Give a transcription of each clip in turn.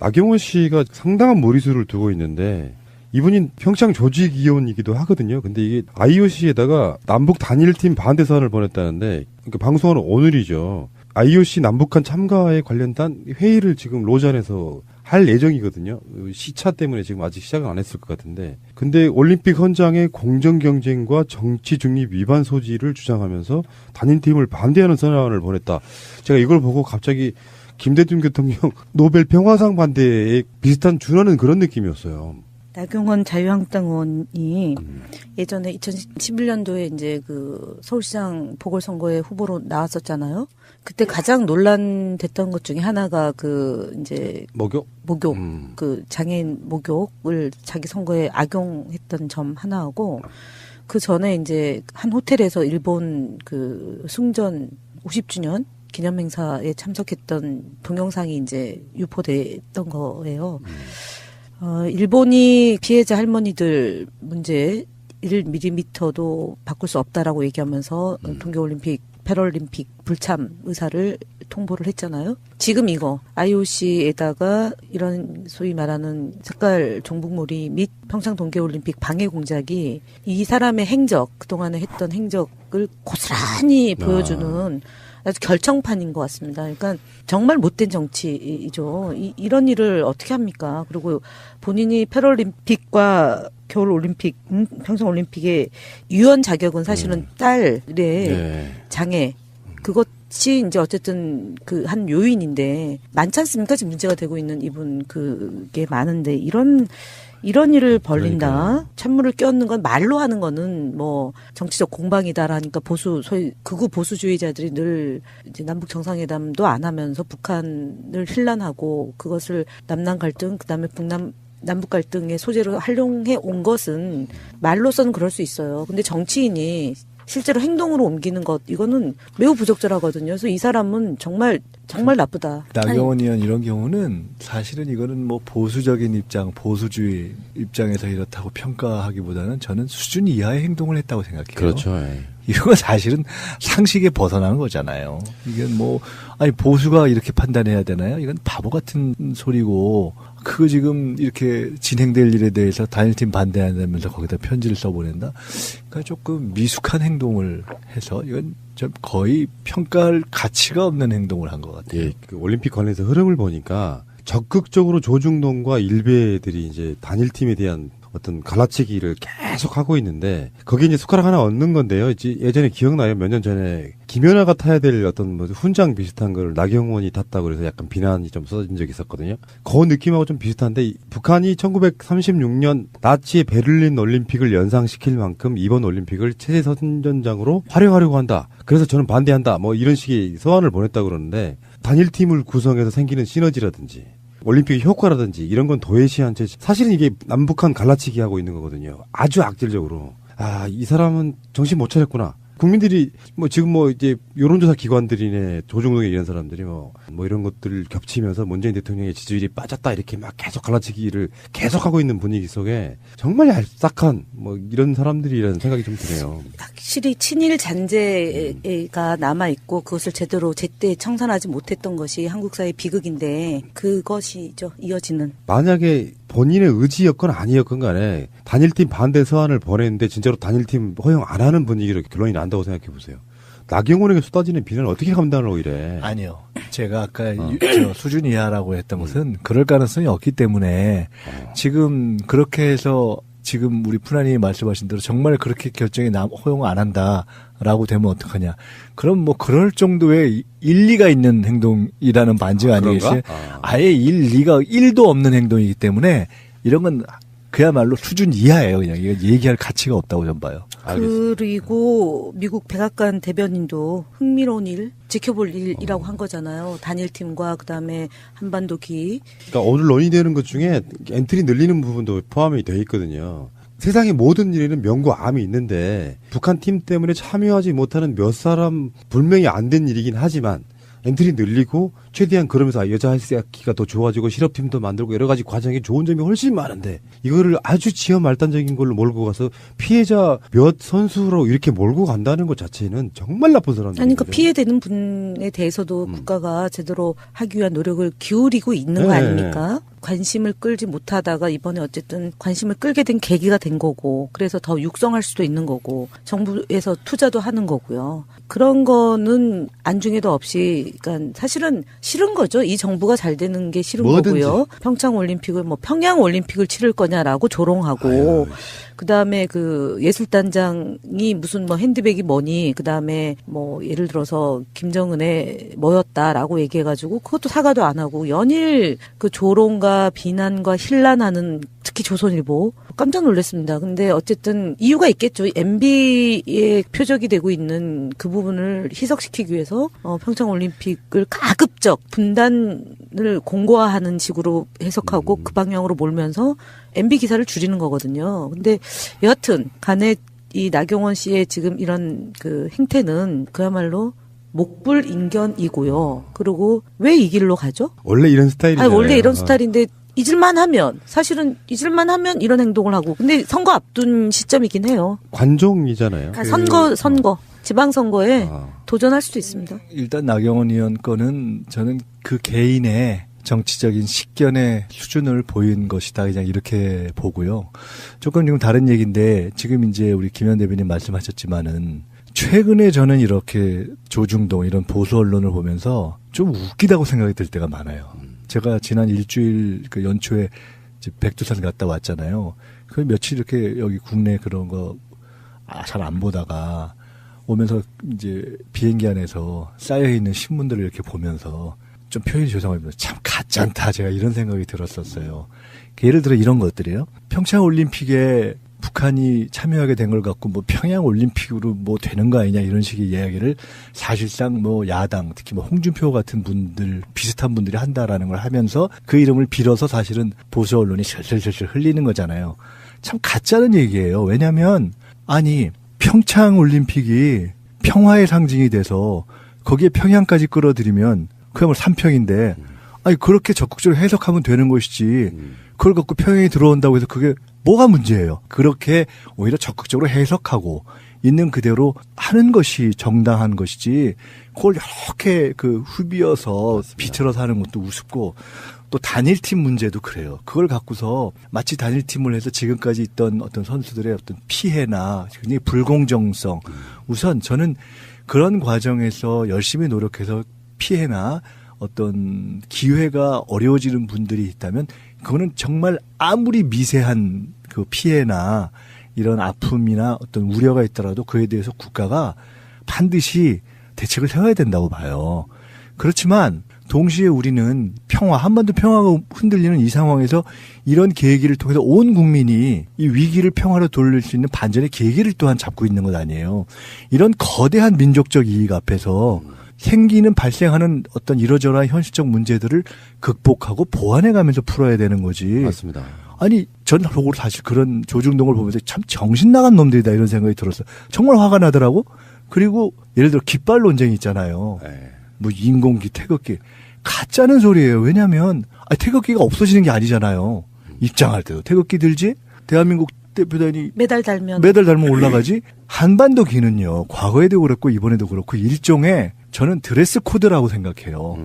나경원 씨가 상당한 무리수를 두고 있는데 이분이 평창 조직위원이기도 하거든요. 근데 이게 IOC에다가 남북 단일팀 반대 사안을 보냈다는데 그러니까 방송은 오늘이죠. IOC 남북한 참가에 관련된 회의를 지금 로잔에서 할 예정이거든요. 시차 때문에 지금 아직 시작은 안 했을 것 같은데. 근데 올림픽 헌장의 공정 경쟁과 정치 중립 위반 소지를 주장하면서 단일팀을 반대하는 선언을 보냈다. 제가 이걸 보고 갑자기 김대중 대통령 노벨 평화상 반대에 비슷한 준하는 그런 느낌이었어요. 나경원 자유한국당 의원이 예전에 2011년도에 이제 그 서울시장 보궐선거에 후보로 나왔었잖아요. 그때 가장 논란됐던 것 중에 하나가 그 이제 목욕 그 장애인 목욕을 자기 선거에 악용했던 점 하나하고 그 전에 이제 한 호텔에서 일본 그 숭전 50주년 기념행사에 참석했던 동영상이 이제 유포됐던 거예요. 일본이 피해자 할머니들 문제 1mm도 바꿀 수 없다라고 얘기하면서 동계올림픽, 패럴림픽 불참 의사를 통보를 했잖아요. 지금 이거 IOC에다가 이런 소위 말하는 색깔 종북몰이 및 평창 동계올림픽 방해 공작이 이 사람의 행적, 그동안에 했던 행적을 고스란히 보여주는 아주 결정판인 것 같습니다. 그러니까 정말 못된 정치이죠. 이런 일을 어떻게 합니까? 그리고 본인이 패럴림픽과 겨울올림픽, 평창올림픽의 유연 자격은 사실은 딸의 장애, 그것이 이제 어쨌든 그 한 요인인데 많지 않습니까? 지금 문제가 되고 있는 이분 그게 많은데 이런 일을 벌린다. 그러니까요. 찬물을 끼얹는 건 말로 하는 거는 뭐 정치적 공방이다라니까 소위 극우 보수주의자들이 늘 이제 남북 정상회담도 안 하면서 북한을 힐난하고 그것을 남남 갈등 그다음에 남북 갈등의 소재로 활용해 온 것은 말로서는 그럴 수 있어요. 근데 정치인이 실제로 행동으로 옮기는 것 이거는 매우 부적절하거든요. 그래서 이 사람은 정말 나쁘다. 나경원 의원 이런 경우는 사실은 이거는 뭐 보수적인 입장, 보수주의 입장에서 이렇다고 평가하기보다는 저는 수준 이하의 행동을 했다고 생각해요. 그렇죠. 이런 건 사실은 상식에 벗어나는 거잖아요. 이건 뭐 아니 보수가 이렇게 판단해야 되나요? 이건 바보 같은 소리고 그거 지금 이렇게 진행될 일에 대해서 단일팀 반대한다면서 거기다 편지를 써보낸다. 그러니까 조금 미숙한 행동을 해서 이건 좀 거의 평가할 가치가 없는 행동을 한 것 같아요. 예, 그 올림픽 관련해서 흐름을 보니까 적극적으로 조중동과 일베들이 이제 단일팀에 대한 어떤 갈라치기를 계속 하고 있는데 거기에 이제 숟가락 하나 얹는 건데요. 이제 예전에 기억나요? 몇 년 전에 김연아가 타야 될 어떤 뭐 훈장 비슷한 걸 나경원이 탔다고 그래서 약간 비난이 좀 쏟아진 적이 있었거든요. 그 느낌하고 좀 비슷한데 북한이 1936년 나치의 베를린 올림픽을 연상시킬 만큼 이번 올림픽을 체제 선전장으로 활용하려고 한다. 그래서 저는 반대한다. 뭐 이런 식의 서한을 보냈다고 그러는데 단일팀을 구성해서 생기는 시너지라든지 올림픽의 효과라든지 이런 건 도외시한 채 사실은 이게 남북한 갈라치기 하고 있는 거거든요. 아주 악질적으로. 아, 이 사람은 정신 못 차렸구나. 국민들이 뭐 지금 뭐 이제 여론조사 기관들이네 조중동에 이런 사람들이 뭐 이런 것들을 겹치면서 문재인 대통령의 지지율이 빠졌다 이렇게 막 계속 갈라치기를 계속하고 있는 분위기 속에 정말 얄싹한 뭐 이런 사람들이라는 생각이 좀 드네요. 확실히 친일 잔재가 남아 있고 그것을 제대로 제때 청산하지 못했던 것이 한국 사회의 비극인데 그것이죠 이어지는. 만약에 본인의 의지였건 아니었건 간에 단일팀 반대 서한을 보냈는데 진짜로 단일팀 허용 안 하는 분위기로 결론이 난다고 생각해 보세요. 나경원에게 쏟아지는 비난을 어떻게 감당하려고 이래. 아니요. 제가 아까 수준 이하라고 했던 것은 그럴 가능성이 없기 때문에 지금 그렇게 해서 지금 우리 푸나님이 말씀하신 대로 정말 그렇게 결정이 허용 안 한다라고 되면 어떡하냐. 그럼 뭐 그럴 정도의 일리가 있는 행동이라는 반증 아니겠어요? 아예 일리가 1도 없는 행동이기 때문에 이런 건 그야말로 수준 이하예요. 그냥 이거 얘기할 가치가 없다고 전 봐요. 그리고 미국 백악관 대변인도 흥미로운 일, 지켜볼 일이라고 한 거잖아요. 단일팀과 그다음에 한반도기. 그러니까 오늘 논의되는 것 중에 엔트리 늘리는 부분도 포함이 돼 있거든요. 세상의 모든 일에는 명과 암이 있는데 북한 팀 때문에 참여하지 못하는 몇 사람 분명히 안 된 일이긴 하지만 엔트리 늘리고 최대한 그러면서 여자 헬스키가 더 좋아지고 실업팀도 만들고 여러 가지 과정에 좋은 점이 훨씬 많은데 이거를 아주 지연말단적인 걸로 몰고 가서 피해자 몇 선수로 이렇게 몰고 간다는 것 자체는 정말 나쁜 사람들이죠. 그러니까 피해되는 분에 대해서도 국가가 제대로 하기 위한 노력을 기울이고 있는 거 아닙니까? 관심을 끌지 못하다가 이번에 어쨌든 관심을 끌게 된 계기가 된 거고 그래서 더 육성할 수도 있는 거고 정부에서 투자도 하는 거고요. 그런 거는 안중에도 없이 그러니까 사실은 싫은 거죠. 이 정부가 잘 되는 게 싫은 뭐든지. 거고요. 평창 올림픽을 뭐 평양 올림픽을 치를 거냐라고 조롱하고 아유, 그다음에 그 예술단장이 무슨 뭐 핸드백이 뭐니 그다음에 뭐 예를 들어서 김정은의 뭐였다라고 얘기해가지고 그것도 사과도 안 하고 연일 그 조롱과 비난과 힐난하는 특히 조선일보 깜짝 놀랐습니다. 근데 어쨌든 이유가 있겠죠. MB의 표적이 되고 있는 그 부분을 희석시키기 위해서 평창 올림픽을 가급적 분단을 공고화하는 식으로 해석하고 그 방향으로 몰면서 MB 기사를 줄이는 거거든요. 근데 여하튼 간에 이 나경원 씨의 지금 이런 그 행태는 그야말로 목불인견이고요. 그리고 왜 이 길로 가죠? 원래 이런 스타일이잖아요. 원래 이런 스타일인데 잊을만 하면 사실은 잊을만 하면 이런 행동을 하고 근데 선거 앞둔 시점이긴 해요. 관종이잖아요. 선거 지방선거에 아. 도전할 수도 있습니다. 일단 나경원 의원 거는 저는 그 개인의 정치적인 식견의 수준을 보인 것이다. 그냥 이렇게 보고요. 조금 지금 다른 얘기인데 지금 이제 우리 김현 대변인 말씀하셨지만은 최근에 저는 이렇게 조중동 이런 보수 언론을 보면서 좀 웃기다고 생각이 들 때가 많아요. 제가 지난 일주일 그 연초에 이제 백두산 갔다 왔잖아요. 그 며칠 이렇게 여기 국내 그런 거 잘 안 보다가 오면서 이제 비행기 안에서 쌓여있는 신문들을 이렇게 보면서 좀 표현이 죄송합니다. 참 가짠다. 제가 이런 생각이 들었었어요. 예를 들어 이런 것들이에요. 평창 올림픽에 북한이 참여하게 된 걸 갖고 뭐 평양 올림픽으로 뭐 되는 거 아니냐 이런 식의 이야기를 사실상 뭐 야당 특히 뭐 홍준표 같은 분들 비슷한 분들이 한다라는 걸 하면서 그 이름을 빌어서 사실은 보수 언론이 슬슬슬슬 흘리는 거잖아요. 참 가짜는 얘기예요. 왜냐하면 아니 평창 올림픽이 평화의 상징이 돼서 거기에 평양까지 끌어들이면 그야말로 삼평인데 아니 그렇게 적극적으로 해석하면 되는 것이지 그걸 갖고 평양이 들어온다고 해서 그게 뭐가 문제예요. 그렇게 오히려 적극적으로 해석하고 있는 그대로 하는 것이 정당한 것이지 그걸 이렇게 그 후비어서 비틀어서 하는 것도 우습고 또 단일팀 문제도 그래요. 그걸 갖고서 마치 단일팀을 해서 지금까지 있던 어떤 선수들의 어떤 피해나 굉장히 불공정성 우선 저는 그런 과정에서 열심히 노력해서 피해나 어떤 기회가 어려워지는 분들이 있다면 그거는 정말 아무리 미세한 그 피해나 이런 아픔이나 어떤 우려가 있더라도 그에 대해서 국가가 반드시 대책을 세워야 된다고 봐요. 그렇지만 동시에 우리는 평화, 한반도 평화가 흔들리는 이 상황에서 이런 계기를 통해서 온 국민이 이 위기를 평화로 돌릴 수 있는 반전의 계기를 또한 잡고 있는 것 아니에요. 이런 거대한 민족적 이익 앞에서 발생하는 어떤 이러저러한 현실적 문제들을 극복하고 보완해가면서 풀어야 되는 거지. 맞습니다. 아니, 전적으로 사실 그런 조중동을 보면서 참 정신 나간 놈들이다 이런 생각이 들었어요. 정말 화가 나더라고. 그리고 예를 들어 깃발 논쟁이 있잖아요. 네. 뭐 인공기, 태극기. 가짜는 소리예요. 왜냐하면 태극기가 없어지는 게 아니잖아요. 입장할 때도 태극기 들지. 대한민국 대표단이 매달 달면 올라가지. 한반도 기는요. 과거에도 그렇고 이번에도 그렇고 일종의 저는 드레스 코드라고 생각해요.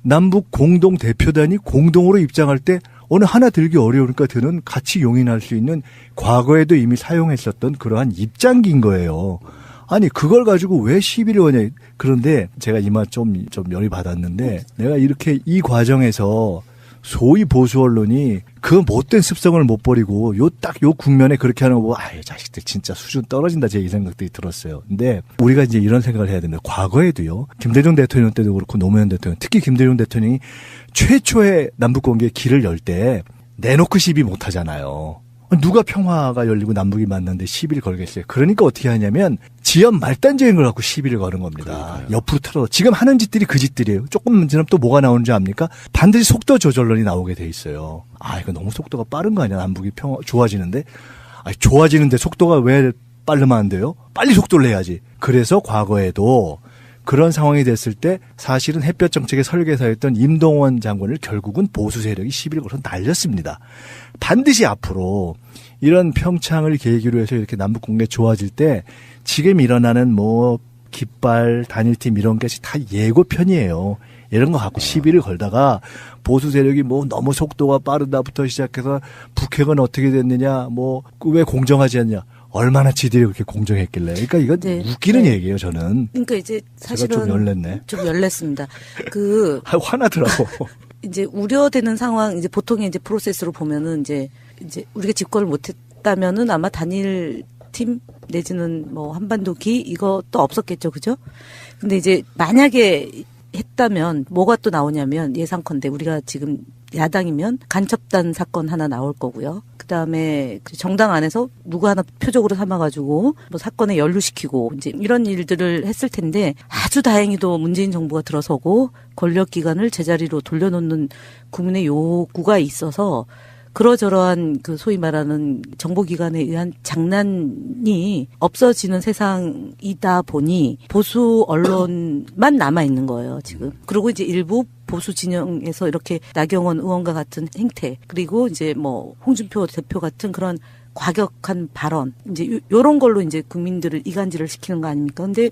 남북 공동 대표단이 공동으로 입장할 때 어느 하나 들기 어려우니까 드는 같이 용인할 수 있는 과거에도 이미 사용했었던 그러한 입장기인 거예요. 아니 그걸 가지고 왜 시비를 거냐. 그런데 제가 이마 좀 열이 받았는데 내가 이렇게 이 과정에서 소위 보수 언론이 그 못된 습성을 못 버리고 딱 요 국면에 그렇게 하는 거 보고 아이 자식들 진짜 수준 떨어진다 제 이 생각들이 들었어요. 근데 우리가 이제 이런 생각을 해야 됩니다. 과거에도 김대중 대통령 때도 그렇고 노무현 대통령 특히 김대중 대통령이 최초의 남북관계에 길을 열 때 내놓고 시비 못 하잖아요. 누가 평화가 열리고 남북이 만났는데 시비를 걸겠어요. 그러니까 어떻게 하냐면 지연 말단적인 걸 갖고 시비를 거는 겁니다. 그러니까요. 옆으로 틀어. 지금 하는 짓들이 그 짓들이에요. 조금 지나면 또 뭐가 나오는지 압니까? 반드시 속도 조절론이 나오게 돼 있어요. 이거 너무 속도가 빠른 거 아니야? 남북이 좋아지는데? 좋아지는데 속도가 왜 빠르면 안 돼요? 빨리 속도를 내야지. 그래서 과거에도 그런 상황이 됐을 때 사실은 햇볕 정책의 설계사였던 임동원 장관을 결국은 보수 세력이 시비를 걸어서 날렸습니다. 반드시 앞으로 이런 평창을 계기로 해서 이렇게 남북 관계 좋아질 때 지금 일어나는 뭐 깃발, 단일팀 이런 것이 다 예고편이에요. 이런 거 갖고 시비를 걸다가 보수 세력이 뭐 너무 속도가 빠르다부터 시작해서 북핵은 어떻게 됐느냐, 뭐 왜 공정하지 않냐. 얼마나 지들이 그렇게 공정했길래. 그러니까 이건 네. 웃기는 네. 얘기예요, 저는. 그러니까 이제 사실은 제가 좀 열냈네. 좀 열렸습니다. 화나더라고. 이제 우려되는 상황, 이제 보통의 이제 프로세스로 보면은 이제 우리가 집권을 못했다면은 아마 단일 팀 내지는 뭐 한반도기 이것도 없었겠죠, 그죠? 근데 이제 만약에 했다면 뭐가 또 나오냐면 예상컨대 우리가 지금 야당이면 간첩단 사건 하나 나올 거고요. 그다음에 정당 안에서 누구 하나 표적으로 삼아가지고 뭐 사건에 연루시키고 이제 이런 일들을 했을 텐데 아주 다행히도 문재인 정부가 들어서고 권력기관을 제자리로 돌려놓는 국민의 요구가 있어서 그러저러한 그 소위 말하는 정보기관에 의한 장난이 없어지는 세상이다 보니 보수 언론만 남아 있는 거예요, 지금. 그리고 이제 일부 보수 진영에서 이렇게 나경원 의원과 같은 행태, 그리고 이제 뭐 홍준표 대표 같은 그런 과격한 발언, 이제 요런 걸로 이제 국민들을 이간질을 시키는 거 아닙니까? 근데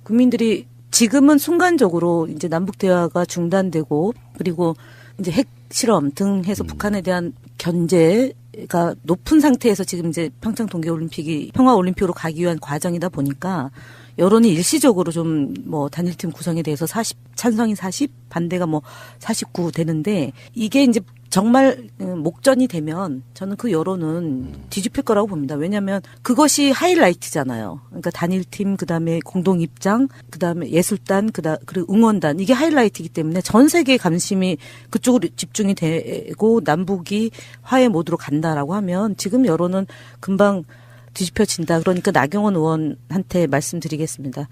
국민들이 지금은 순간적으로 이제 남북 대화가 중단되고 그리고 이제 핵 실험 등 해서 북한에 대한 견제가 높은 상태에서 지금 이제 평창 동계올림픽이 평화올림픽으로 가기 위한 과정이다 보니까 여론이 일시적으로 좀 뭐 단일팀 구성에 대해서 40, 찬성이 40, 반대가 뭐 49 되는데 이게 이제 정말 목전이 되면 저는 그 여론은 뒤집힐 거라고 봅니다. 왜냐하면 그것이 하이라이트잖아요. 그러니까 단일팀, 그다음에 공동 입장, 그다음에 예술단, 그리고 응원단 이게 하이라이트이기 때문에 전 세계의 관심이 그쪽으로 집중이 되고 남북이 화해 모드로 간다라고 하면 지금 여론은 금방 뒤집혀진다. 그러니까 나경원 의원한테 말씀드리겠습니다.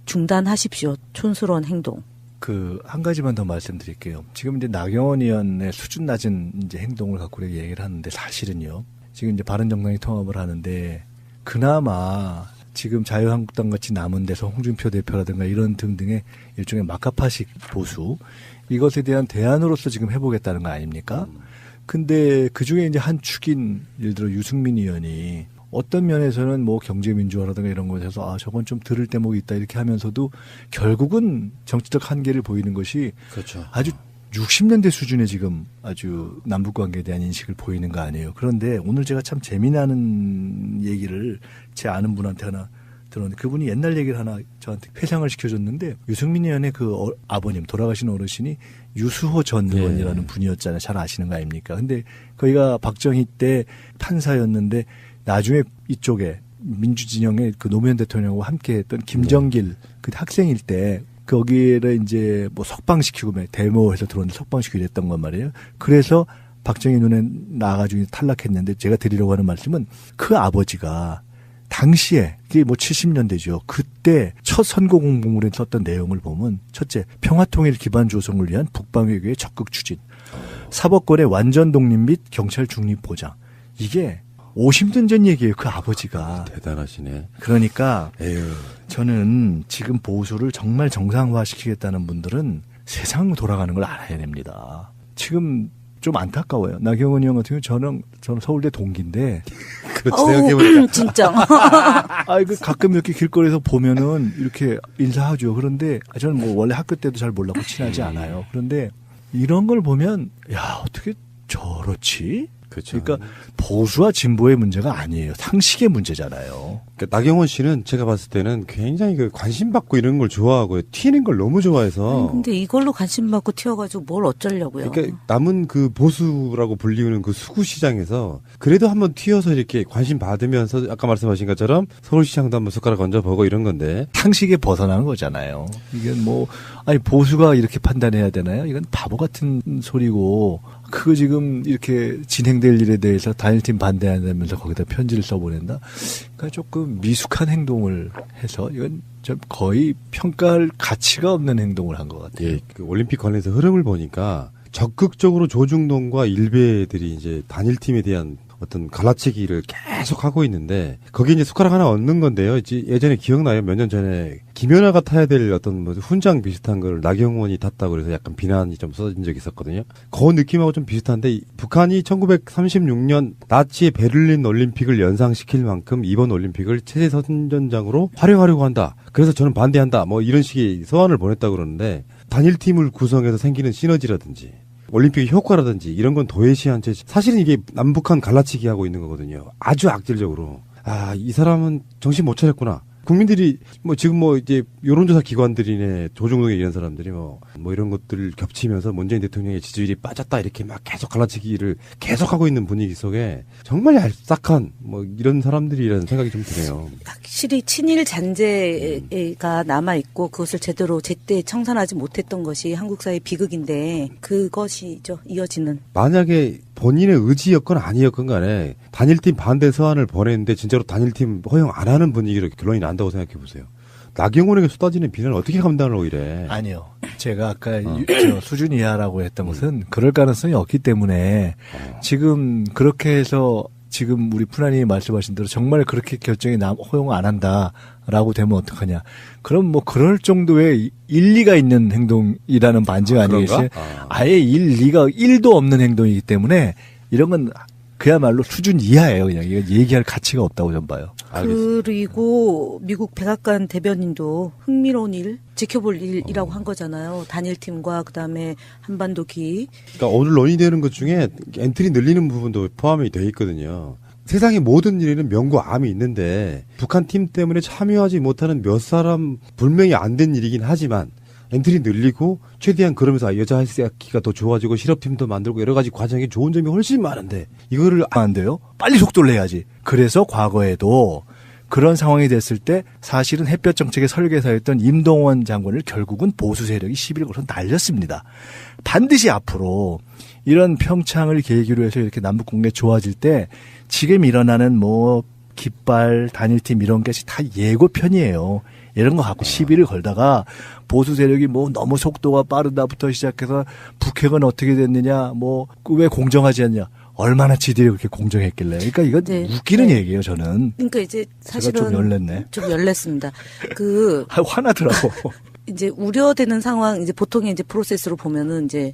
중단하십시오. 촌스러운 행동. 한 가지만 더 말씀드릴게요. 지금 이제 나경원 의원의 수준 낮은 이제 행동을 갖고 우리가 얘기를 하는데 사실은요. 지금 이제 바른정당이 통합을 하는데 그나마 지금 자유한국당 같이 남은 데서 홍준표 대표라든가 이런 등등의 일종의 마카파식 보수 이것에 대한 대안으로서 지금 해보겠다는 거 아닙니까? 근데 그 중에 이제 한 축인 예를 들어 유승민 의원이 어떤 면에서는 뭐 경제민주화라든가 이런 것에서 저건 좀 들을 대목이 있다 이렇게 하면서도 결국은 정치적 한계를 보이는 것이 그렇죠. 아주 60년대 수준의 지금 아주 남북관계에 대한 인식을 보이는 거 아니에요. 그런데 오늘 제가 참 재미나는 얘기를 제 아는 분한테 하나 들었는데 그분이 옛날 얘기를 하나 저한테 회상을 시켜줬는데 유승민 의원의 그 아버님 돌아가신 어르신이 유수호 전 의원이라는 분이었잖아요. 잘 아시는 거 아닙니까? 근데 거기가 박정희 때 판사였는데 나중에 이쪽에 민주진영의 그 노무현 대통령하고 함께 했던 김정길 그 학생일 때 거기를 이제 뭐 석방시키고 데모해서 들어오는데 석방시키고 이랬던 건 말이에요. 그래서 박정희 눈에 나가지고 탈락했는데 제가 드리려고 하는 말씀은 그 아버지가 당시에 그게 뭐 70년대죠. 그때 첫 선거 공보물에 썼던 내용을 보면 첫째 평화통일 기반 조성을 위한 북방외교의 적극 추진, 사법권의 완전 독립 및 경찰 중립 보장. 이게 50년 전 얘기예요. 그 아버지가. 대단하시네. 그러니까 에휴. 저는 지금 보수를 정말 정상화시키겠다는 분들은 세상 돌아가는 걸 알아야 됩니다. 지금 좀 안타까워요. 나경원 의원 같은 경우 저는 서울대 동기인데. 그렇지 생각해보니까. 진짜. 그 가끔 이렇게 길거리에서 보면은 이렇게 인사하죠. 그런데 저는 뭐 원래 학교 때도 잘 몰랐고 친하지 않아요. 그런데 이런 걸 보면 야 어떻게 저렇지? 그렇죠. 그러니까 보수와 진보의 문제가 아니에요. 상식의 문제잖아요. 그러니까 나경원 씨는 제가 봤을 때는 굉장히 그 관심 받고 이런 걸 좋아하고요. 튀는 걸 너무 좋아해서. 아니, 근데 이걸로 관심 받고 튀어가지고 뭘 어쩌려고요. 그러니까 남은 그 보수라고 불리우는 그 수구 시장에서 그래도 한번 튀어서 이렇게 관심 받으면서 아까 말씀하신 것처럼 서울시장도 한번 숟가락 얹어보고 이런 건데. 상식에 벗어난 거잖아요. 이게 뭐 보수가 이렇게 판단해야 되나요? 이건 바보 같은 소리고 그거 지금 이렇게 진행될 일에 대해서 단일팀 반대한다면서 거기다 편지를 써보낸다. 그러니까 조금 미숙한 행동을 해서 이건 좀 거의 평가할 가치가 없는 행동을 한 것 같아요. 예, 그 올림픽 관련해서 흐름을 보니까 적극적으로 조중동과 일베들이 이제 단일팀에 대한 어떤 갈라치기를 계속 하고 있는데 거기에 이제 숟가락 하나 얹는 건데요. 이제 예전에 기억나요? 몇 년 전에 김연아가 타야 될 어떤 뭐 훈장 비슷한 걸 나경원이 탔다고 그래서 약간 비난이 좀 쏟아진 적이 있었거든요. 그 느낌하고 좀 비슷한데 북한이 1936년 나치의 베를린 올림픽을 연상시킬 만큼 이번 올림픽을 체제 선전장으로 활용하려고 한다. 그래서 저는 반대한다. 뭐 이런 식의 서한을 보냈다고 그러는데 단일팀을 구성해서 생기는 시너지라든지 올림픽의 효과라든지 이런 건 도외시한 채 사실은 이게 남북한 갈라치기 하고 있는 거거든요. 아주 악질적으로. 이 사람은 정신 못 차렸구나. 국민들이 지금 이제 여론조사 기관들이네 조중동에 이런 사람들이 뭐 이런 것들을 겹치면서 문재인 대통령의 지지율이 빠졌다 이렇게 막 계속 갈라치기를 계속하고 있는 분위기 속에 정말 얄싹한 이런 사람들이라는 생각이 좀 드네요. 확실히 친일 잔재가 남아있고 그것을 제때 청산하지 못했던 것이 한국 사회의 비극인데 그것이죠. 이어지는. 만약에 본인의 의지였건 아니었건 간에 단일팀 반대 서한을 보냈는데 진짜로 단일팀 허용 안 하는 분위기로 결론이 난다고 생각해 보세요. 나경원에게 쏟아지는 비난을 어떻게 감당하려고 이래. 아니요. 제가 아까 수준 이하라고 했던 것은 그럴 가능성이 없기 때문에 지금 그렇게 해서 지금 우리 푸나님이 말씀하신 대로 정말 그렇게 결정이 허용 안 한다라고 되면 어떡하냐. 그럼 그럴 정도의 일리가 있는 행동이라는 반증 아니겠어요? 아예 일리가 1도 없는 행동이기 때문에 이런 건 그야말로 수준 이하예요. 그냥 이거 얘기할 가치가 없다고 저는 봐요. 그리고 미국 백악관 대변인도 흥미로운 일, 지켜볼 일이라고 한 거잖아요. 단일팀과 그다음에 한반도기. 그러니까 오늘 논의되는 것 중에 엔트리 늘리는 부분도 포함이 돼 있거든요. 세상의 모든 일에는 명과 암이 있는데 북한 팀 때문에 참여하지 못하는 몇 사람 불명이 안 된 일이긴 하지만 엔트리 늘리고 최대한 그러면서 여자 헬스키가 더 좋아지고 실업팀도 만들고 여러 가지 과정에 좋은 점이 훨씬 많은데 이거를 안 돼요? 빨리 속도를 내야지. 그래서 과거에도 그런 상황이 됐을 때 사실은 햇볕 정책의 설계사였던 임동원 장관을 결국은 보수 세력이 시비를 걸어서 날렸습니다. 반드시 앞으로 이런 평창을 계기로 해서 이렇게 남북 관계 좋아질 때 지금 일어나는 깃발, 단일팀 이런 것이 다 예고편이에요. 이런 거 갖고 시비를 걸다가 보수 세력이 너무 속도가 빠르다부터 시작해서 북핵은 어떻게 됐느냐, 왜 공정하지 않냐. 얼마나 지들이 그렇게 공정했길래. 그러니까 이건 웃기는 얘기예요, 저는. 그러니까 이제 사실은 제가 좀 열렸네. 좀 열렸습니다. 화나더라고. 이제 우려되는 상황, 이제 보통의 이제 프로세스로 보면은 이제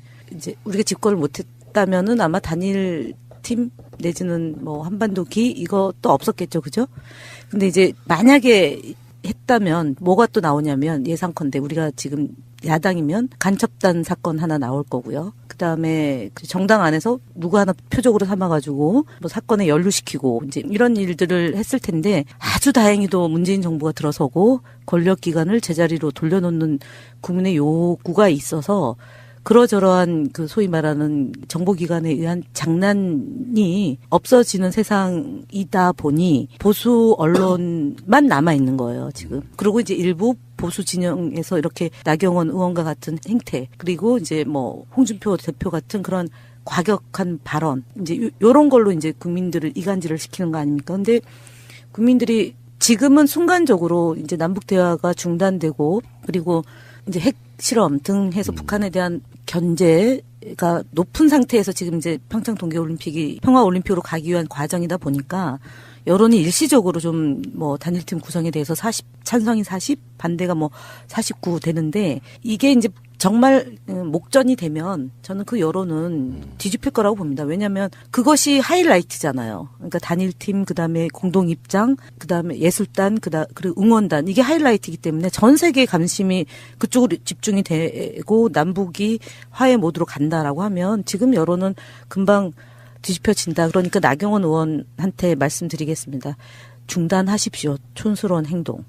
우리가 집권을 못했다면은 아마 단일 팀 내지는 한반도기 이것도 없었겠죠, 그죠? 근데 이제 만약에 했다면 뭐가 또 나오냐면 예상컨대 우리가 지금 야당이면 간첩단 사건 하나 나올 거고요. 그다음에 정당 안에서 누구 하나 표적으로 삼아가지고 사건에 연루시키고 이제 이런 일들을 했을 텐데 아주 다행히도 문재인 정부가 들어서고 권력기관을 제자리로 돌려놓는 국민의 요구가 있어서 그러저러한 소위 말하는 정보기관에 의한 장난이 없어지는 세상이다 보니 보수 언론만 남아있는 거예요, 지금. 그리고 이제 일부 보수 진영에서 이렇게 나경원 의원과 같은 행태, 그리고 이제 홍준표 대표 같은 그런 과격한 발언, 이제 요런 걸로 이제 국민들을 이간질을 시키는 거 아닙니까? 근데 국민들이 지금은 순간적으로 이제 남북 대화가 중단되고 그리고 이제 핵 실험 등 해서 북한에 대한 견제가 높은 상태에서 지금 이제 평창 동계올림픽이 평화올림픽으로 가기 위한 과정이다 보니까 여론이 일시적으로 좀 단일팀 구성에 대해서 찬성이 40, 반대가 49 되는데 이게 이제 정말 목전이 되면 저는 그 여론은 뒤집힐 거라고 봅니다. 왜냐하면 그것이 하이라이트잖아요. 그러니까 단일팀, 그다음에 공동입장, 그다음에 예술단, 그리고 응원단 이게 하이라이트이기 때문에 전 세계의 관심이 그쪽으로 집중이 되고 남북이 화해 모드로 간다라고 하면 지금 여론은 금방 뒤집혀진다. 그러니까 나경원 의원한테 말씀드리겠습니다. 중단하십시오. 촌스러운 행동.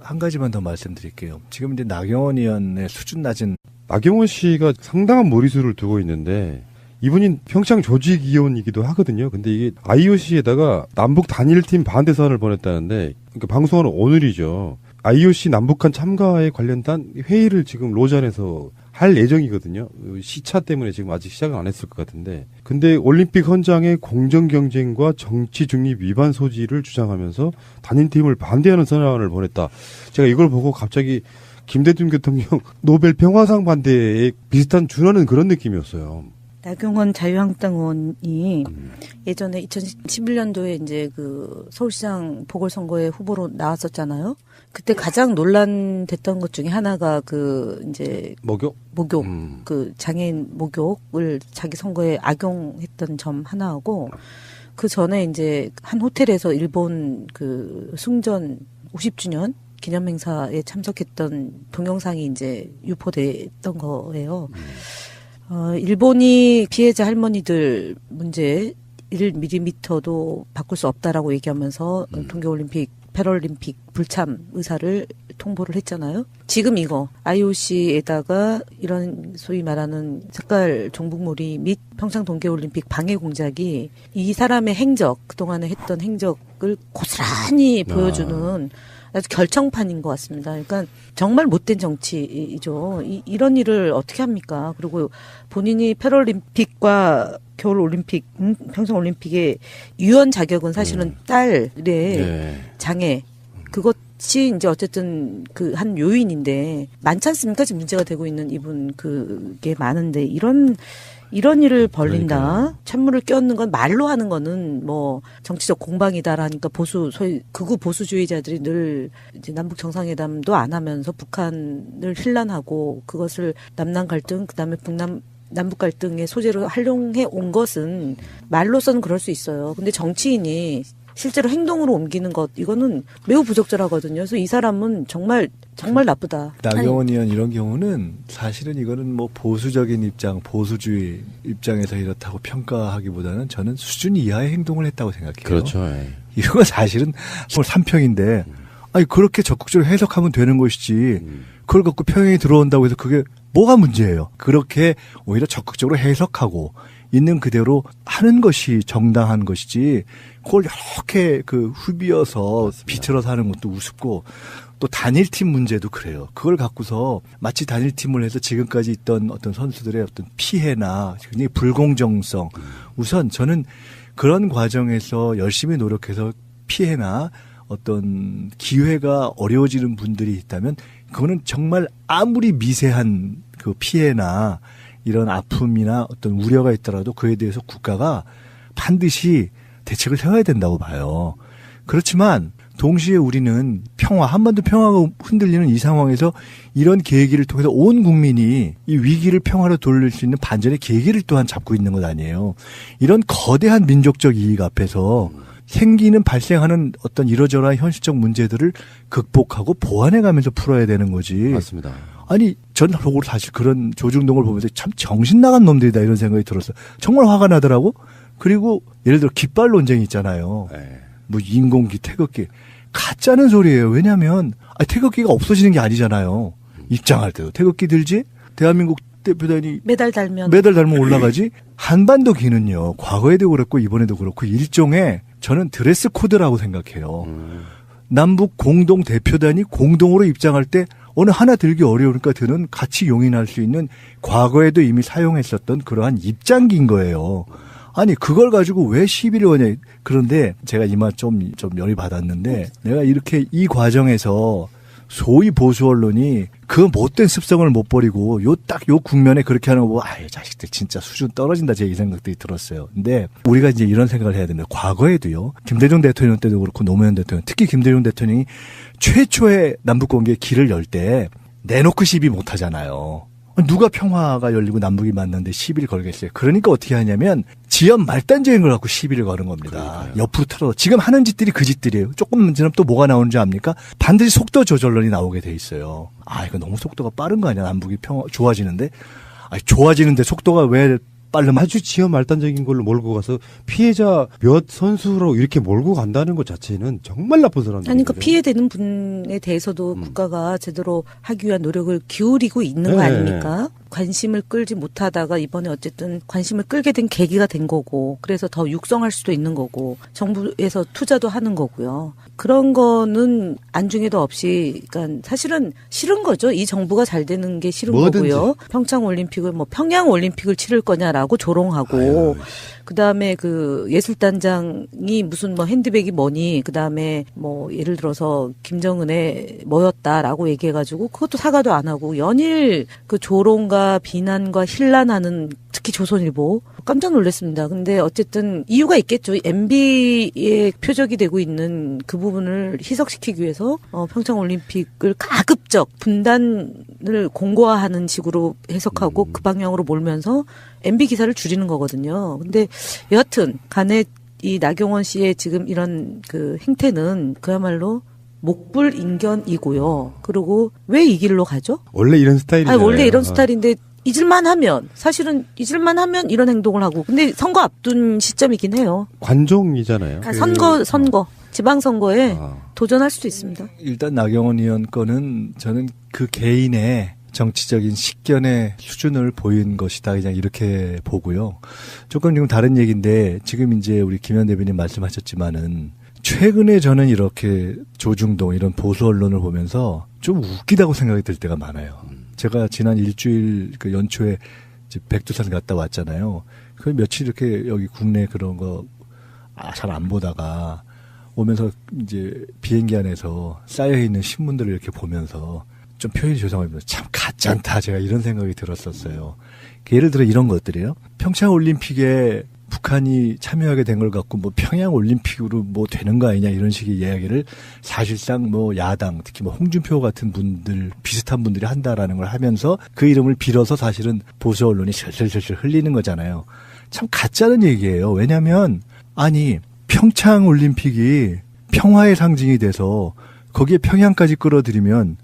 한 가지만 더 말씀드릴게요. 지금 이제 나경원 의원의 수준 낮은. 나경원 씨가 상당한 무리수를 두고 있는데 이분이 평창 조직위원이기도 하거든요. 근데 이게 IOC에다가 남북 단일팀 반대 서한을 보냈다는데 그러니까 방송하는 오늘이죠. IOC 남북한 참가에 관련된 회의를 지금 로잔에서 할 예정이거든요. 시차 때문에 지금 아직 시작은 안 했을 것 같은데. 근데 올림픽 헌장의 공정 경쟁과 정치 중립 위반 소지를 주장하면서 단일팀을 반대하는 선언을 보냈다. 제가 이걸 보고 갑자기 김대중 대통령 노벨 평화상 반대에 비슷한 준하는 그런 느낌이었어요. 나경원 자유한국당 의원이 예전에 2011년도에 이제 서울시장 보궐선거에 후보로 나왔었잖아요. 그때 가장 논란됐던 것 중에 하나가 이제 목욕 장애인 목욕을 자기 선거에 악용했던 점 하나하고 그 전에 이제 한 호텔에서 일본 숭전 50주년 기념행사에 참석했던 동영상이 이제 유포됐던 거예요. 일본이 피해자 할머니들 문제 1mm도 바꿀 수 없다라고 얘기하면서 동계올림픽, 패럴림픽 불참 의사를 통보를 했잖아요. 지금 이거 IOC에다가 이런 소위 말하는 색깔 종북몰이 및 평창 동계올림픽 방해 공작이 이 사람의 행적, 그동안에 했던 행적을 고스란히 보여주는 아주 결정판인 것 같습니다. 그러니까 정말 못된 정치이죠. 이런 일을 어떻게 합니까? 그리고 본인이 패럴림픽과 겨울올림픽, 평창올림픽의 유연 자격은 사실은 딸의 장애, 그것이 이제 어쨌든 그 한 요인인데 많지 않습니까? 지금 문제가 되고 있는 이분 그게 많은데 이런 일을 벌린다. 그러니까요. 찬물을 끼얹는 건 말로 하는 거는 뭐 정치적 공방이다라니까 소위 극우 보수주의자들이 늘 이제 남북 정상회담도 안 하면서 북한을 힐난하고 그것을 남남 갈등 그다음에 남북 갈등의 소재로 활용해 온 것은 말로서는 그럴 수 있어요. 근데 정치인이 실제로 행동으로 옮기는 것 이거는 매우 부적절하거든요. 그래서 이 사람은 정말 나쁘다. 나경원 의원 이런 경우는 사실은 이거는 뭐 보수적인 입장, 보수주의 입장에서 이렇다고 평가하기보다는 저는 수준 이하의 행동을 했다고 생각해요. 그렇죠. 이거 사실은 3평인데 아니 그렇게 적극적으로 해석하면 되는 것이지 그걸 갖고 평행이 들어온다고 해서 그게 뭐가 문제예요. 그렇게 오히려 적극적으로 해석하고 있는 그대로 하는 것이 정당한 것이지 그걸 이렇게 그 후비어서 비틀어서 하는 것도 우습고 또 단일팀 문제도 그래요. 그걸 갖고서 마치 단일팀을 해서 지금까지 있던 어떤 선수들의 어떤 피해나 굉장히 불공정성 우선 저는 그런 과정에서 열심히 노력해서 피해나 어떤 기회가 어려워지는 분들이 있다면 그거는 정말 아무리 미세한 그 피해나 이런 아픔이나 어떤 우려가 있더라도 그에 대해서 국가가 반드시 대책을 세워야 된다고 봐요. 그렇지만 동시에 우리는 한반도 평화가 흔들리는 이 상황에서 이런 계기를 통해서 온 국민이 이 위기를 평화로 돌릴 수 있는 반전의 계기를 또한 잡고 있는 것 아니에요. 이런 거대한 민족적 이익 앞에서 발생하는 어떤 이러저러한 현실적 문제들을 극복하고 보완해가면서 풀어야 되는 거지. 맞습니다. 아니, 전 사실 그런 조중동을 보면서 참 정신 나간 놈들이다 이런 생각이 들었어요. 정말 화가 나더라고. 그리고 예를 들어 깃발 논쟁이 있잖아요. 뭐 인공기, 태극기. 가짜는 소리예요. 왜냐하면 태극기가 없어지는 게 아니잖아요. 입장할 때도 태극기 들지. 대한민국 대표단이 메달 달면 올라가지. 한반도 기는요. 과거에도 그렇고 이번에도 그렇고 일종의 저는 드레스 코드라고 생각해요. 남북 공동 대표단이 공동으로 입장할 때 어느 하나 들기 어려우니까 드는 같이 용인할 수 있는 과거에도 이미 사용했었던 그러한 입장기인 거예요. 아니 그걸 가지고 왜 시비를 거냐. 그런데 제가 이마 좀 열이 받았는데 내가 이렇게 이 과정에서 소위 보수 언론이 그 못된 습성을 못 버리고 요 국면에 그렇게 하는 거 보고 자식들 진짜 수준 떨어진다 제 이 생각들이 들었어요. 근데 우리가 이제 이런 생각을 해야 됩니다. 과거에도요. 김대중 대통령 때도 그렇고 노무현 대통령 특히 김대중 대통령이 최초의 남북 관계에 길을 열 때 내놓고 시비 못 하잖아요. 누가 평화가 열리고 남북이 만났는데 시비를 걸겠어요. 그러니까 어떻게 하냐면 지연 말단적인 걸 갖고 시비를 거는 겁니다. 그러니까요. 옆으로 틀어. 지금 하는 짓들이 그 짓들이에요. 조금 지나면 또 뭐가 나오는 줄 압니까? 반드시 속도 조절론이 나오게 돼 있어요. 이거 너무 속도가 빠른 거 아니야? 남북이 좋아지는데? 좋아지는데 속도가 왜 빠르면 아주 지연 말단적인 걸로 몰고 가서 피해자 몇 선수로 이렇게 몰고 간다는 것 자체는 정말 나쁜 사람들. 그러니까 피해되는 분에 대해서도 국가가 제대로 하기 위한 노력을 기울이고 있는 거 아닙니까? 관심을 끌지 못하다가 이번에 어쨌든 관심을 끌게 된 계기가 된 거고 그래서 더 육성할 수도 있는 거고 정부에서 투자도 하는 거고요. 그런 거는 안중에도 없이 그러니까 사실은 싫은 거죠. 이 정부가 잘 되는 게 싫은 뭐든지. 거고요. 평창올림픽을 평양올림픽을 치를 거냐라고 조롱하고 그다음에 그 예술단장이 무슨 핸드백이 뭐니 그다음에 예를 들어서 김정은의 뭐였다라고 얘기해가지고 그것도 사과도 안 하고 연일 그 조롱과 비난과 힐난하는 특히 조선일보 깜짝 놀랐습니다. 근데 어쨌든 이유가 있겠죠. MB의 표적이 되고 있는 그 부분을 희석시키기 위해서 평창올림픽을 가급적 분단을 공고화하는 식으로 해석하고 그 방향으로 몰면서 MB 기사를 줄이는 거거든요. 근데 여하튼 간에 이 나경원 씨의 지금 이런 그 행태는 그야말로 목불인견이고요. 그리고 왜 이 길로 가죠? 원래 이런 스타일이잖아요. 아니, 원래 이런 스타일인데 잊을만 하면 사실은 잊을만 하면 이런 행동을 하고 근데 선거 앞둔 시점이긴 해요. 관종이잖아요. 선거 지방선거에 아. 도전할 수도 있습니다. 일단 나경원 의원 거는 저는 그 개인의 정치적인 식견의 수준을 보인 것이다. 그냥 이렇게 보고요. 조금 지금 다른 얘기인데 지금 이제 우리 김현 대변인 말씀하셨지만은 최근에 저는 이렇게 조중동 이런 보수 언론을 보면서 좀 웃기다고 생각이 들 때가 많아요. 제가 지난 일주일 그 연초에 이제 백두산 갔다 왔잖아요. 그 며칠 이렇게 여기 국내 그런 거 잘 안 보다가 오면서 이제 비행기 안에서 쌓여있는 신문들을 이렇게 보면서 좀 표현이 죄송합니다. 참 가짠다. 제가 이런 생각이 들었었어요. 예를 들어 이런 것들이에요. 평창 올림픽에 북한이 참여하게 된 걸 갖고 뭐 평양 올림픽으로 뭐 되는 거 아니냐 이런 식의 이야기를 사실상 뭐 야당 특히 뭐 홍준표 같은 분들 비슷한 분들이 한다라는 걸 하면서 그 이름을 빌어서 사실은 보수 언론이 슬슬슬슬 흘리는 거잖아요. 참 가짜는 얘기예요. 왜냐하면 아니 평창 올림픽이 평화의 상징이 돼서 거기에 평양까지 끌어들이면